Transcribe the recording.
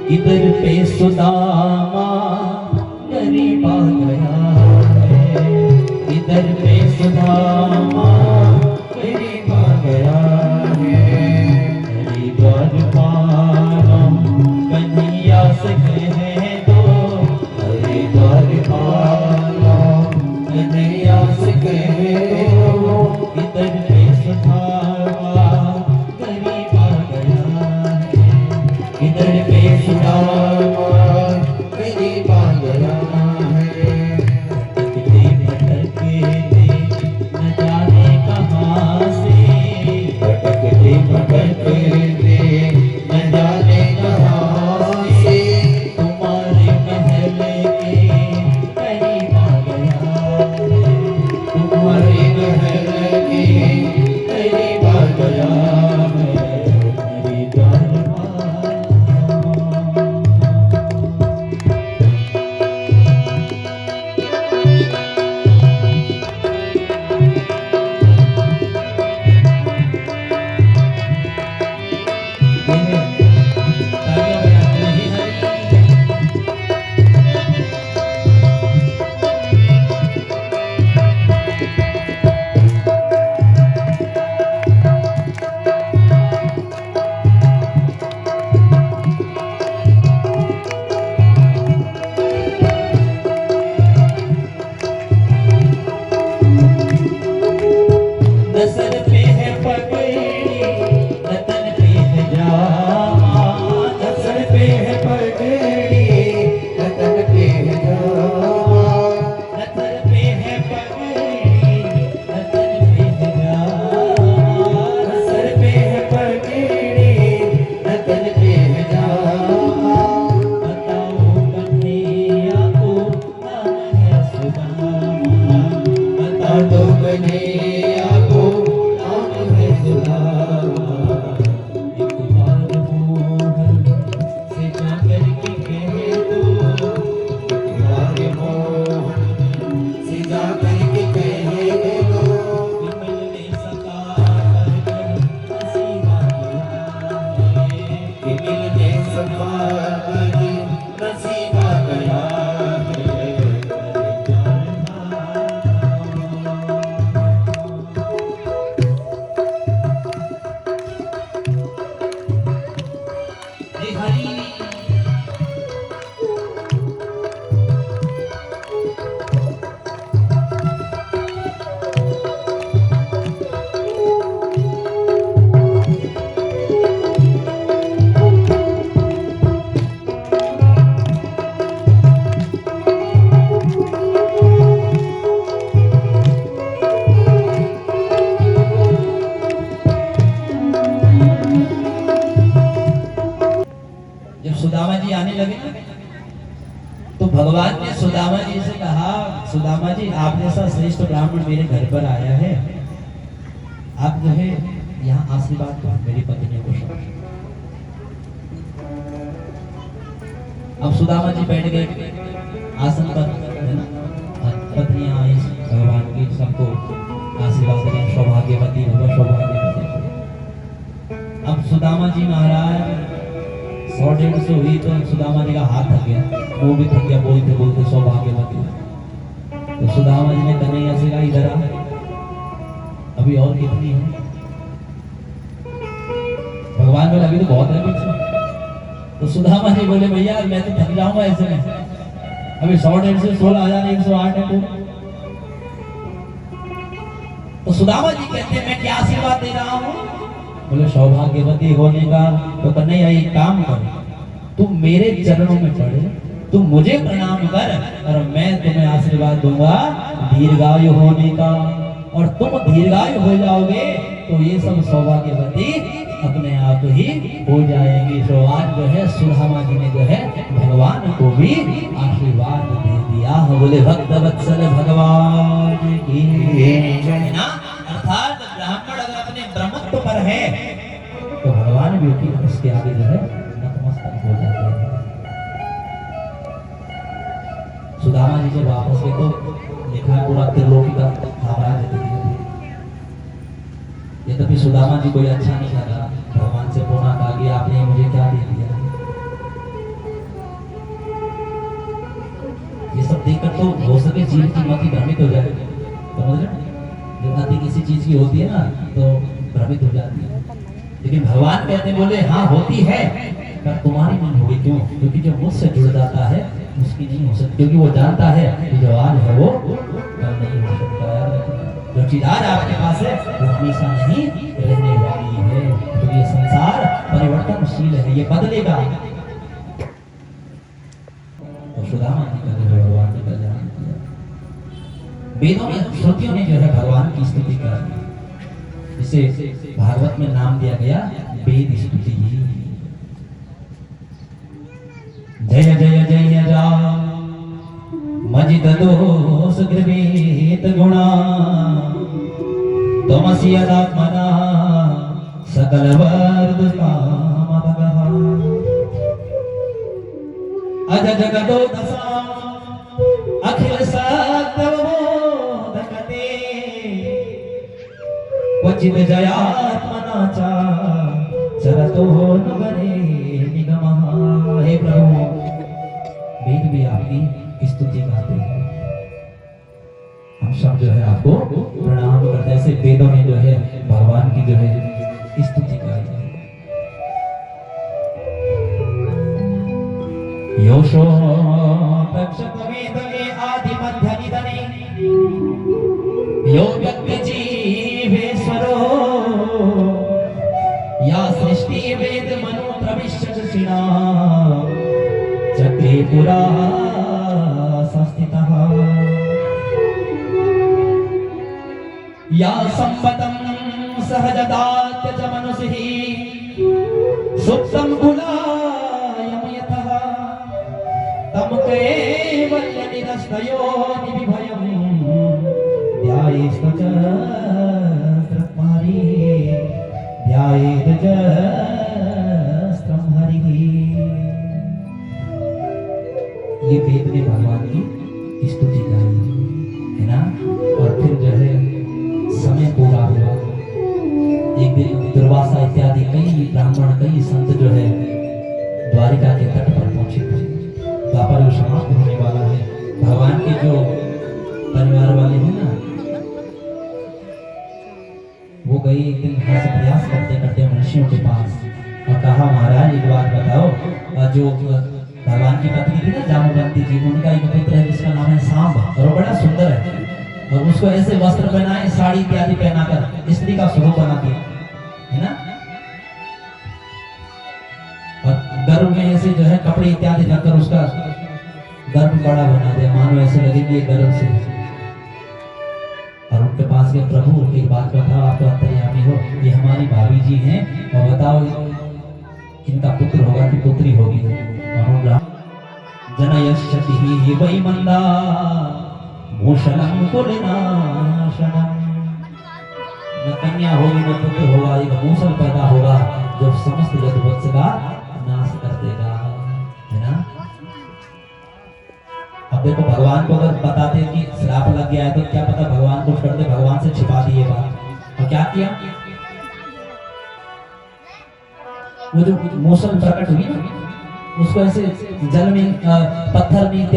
इधर पे सुदामा गरीब आ गया है, इधर पे सुदामा गरीब आ गया है। हरिद्वार पालम कन्हैया से कह दो, हरिद्वार पालम कन्हैया से कह दो, इधर पे सुदामा गरीब आ गया है, इधर पे सुदामा गरीब आ गया है। भटकते न जाने कहाँ से, भटकते न जाने कहाँ से, तुम्हारे महल के करीब आ गया है, तुम्हारे महल के करीब आ गया है। हरिद्वार नसर पे है पगड़ी, रतन पे है जामा, नसर पे है पगड़ी, रतन पे है जामा, नसर पे है पगड़ी, रतन पे है जामा, नसर पे है पगड़ी, रतन पे है जामा। बताओ कन्हैया को नाम है सुदामा, बता दो कन्हैया को नाम है सुदामा। एक बार मोहन से जाकर के कह दो, एक बार मोहन से जाकर के कह दो, कि मिलने सका कर नसीब आ गया है, कि मिलने सका कर नसीब आ गया है। हरि जब सुदामा जी आने लगे तो भगवान ने सुदामा जी से कहा, सुदामा जी आप जैसा श्रेष्ठ ब्राह्मण मेरे घर पर आया है, आप जो है यहाँ आशीर्वाद दो मेरी पत्नी को। अब सुदामा जी बैठ गए आसन पर, है ना, पत्नियां आई भगवान की सबको आशीर्वाद दें, सौभाग्यवती भव सौभाग्यवती। अब सुदामा जी महाराज 100-150 हुई तो सुदामा जी का हाथ थक गया, वो भी थक गया बोलते बोलते सौभाग्यवती। तो सुदामा जी ने कन्हैया से कहा इधर आ, अभी और कितनी है? भगवान बोले अभी तो बहुत है पीछे। तो सुदामा जी बोले भैया मैं तो थक जाऊंगा ऐसे में, अभी 100-150 16,108 है। तो सुदामा जी कहते हैं मैं क्या आशीर्वाद दे रहा हूँ? बोले सौभाग्यवती होने का। तो कन्हैया एक काम कर, तुम मेरे चरणों में पड़े, तुम मुझे प्रणाम कर और मैं तुम्हें आशीर्वाद दूंगा दीर्घायु होने का, और तुम दीर्घायु हो जाओगे तो ये सब सौभाग्यवती अपने आप ही हो जाएंगे। तो आज जो है सुदामा जी ने जो है भगवान को भी आशीर्वाद दे दिया। बोले भक्त वत्सल भगवान की जय ना। अर्थात ब्राह्मण अगर अपने ब्रह्मत्व पर है तो भगवान भी उसके आगे जो है नतमस्तक हो जाते हैं। सुदामा जी जब वापस गए तो लिखा है पूरा त्रिलोकी का साम्राज्य दे दिया। यद्यपि सुदामा जी कोई अच्छा नहीं लगा, भगवान से पुनः कहा कि आपने मुझे क्या दे दिया। तो हो सके जीव की मति भ्रमित हो जाए, समझ रहे? जब मति किसी चीज की होती है ना तो भ्रमित हो जाती है। लेकिन भगवान कहते बोले हाँ होती है, पर तुम्हारी नहीं होगी। क्यों? क्योंकि जो मुझसे जुड़ जाता है उसकी नहीं हो सकती, क्योंकि वो जानता है कि जो आज है वो कल नहीं हो सकता है। जो चीज आज आपके पास है वो हमेशा नहीं रहने वाली है, तो ये संसार परिवर्तनशील है, ये बदलेगा। तो सुदामा जी का जो भगवान ने कल्याण किया, वेदों में श्रुतियों ने जो है भगवान की स्तुति कर, जिसे भागवत में नाम दिया गया वेद स्तुति। जय जय जय राम मजिद दोष गृहीत गुणा तमसि यदात्मना सकल वर्ग कामभगः अज जगदो दशा अखिल सत्वबोधकते क्वचित जयात्मना च चरतो नगरे निगमः। हे प्रभु, वेद भी आपकी स्तुति गाते हैं, हम सब जो है आपको प्रणाम करते हैं। ऐसे वेदों में जो है भगवान की जो है स्तुति गाई है। योशो प्रक्षत वेदने आदि मध्य निधने यो व्यक्ति जीवेश्वरो या सृष्टि वेद मनु प्रविश्य ऋषिणा चक्रे पुरा संस्थितः या संपदं सहजदात्य च मनुषिः सुप्तं कुलायं यतः तम कैवल्य निरस्तयो निविभयं ध्यायेत् च ध्यायेत् च ये वेद ने भगवान की स्तुति गाई है ना। और फिर जो है समय पूरा हुआ, एक दिन दुर्वासा इत्यादि कई ब्राह्मण कई संत जो है द्वारिका के तट पर पहुंचे थे। द्वापर समाप्त होने वाला है। भगवान के जो परिवार वाले हैं ना, वो गए एक दिन यहाँ से प्रयास करते करते मनुष्यों के पास और कहा महाराज एक बात बताओ, जो भगवान की पत्नी थी ना जामवंती जी, उनका एक पुत्र है जिसका नाम है सांब, और वो बड़ा सुंदर है, और उसको ऐसे वस्त्र पहनाए, साड़ी इत्यादि पहनाकर स्त्री का स्वरूप बना दिया है ना, और गर्भ में ऐसे जो है कपड़े इत्यादि रखकर उसका गर्भ बड़ा बना दिया, मानो ऐसे लगे कि गर्भ से। और उनके पास गए, प्रभु एक बात बताओ, आप तो अंतर्यामी हो, ये हमारी भाभी जी हैं, और बताओ इनका पुत्र होगा कि पुत्री होगी। जनयश्चति वै मंदा भूषणं कुलनाशनम्, न कन्या होगी न पुत्र होगा, एक मूसल पैदा होगा जो समस्त यदुवंश का नाश कर देगा, है ना। अब देखो भगवान को अगर बताते कि श्राप लग गया है तो क्या पता भगवान कुछ कर दे, भगवान से छिपा दिए बात। और क्या किया, वो जो मूसल प्रकट हुई ना, उसको ऐसे जल में पत्थर में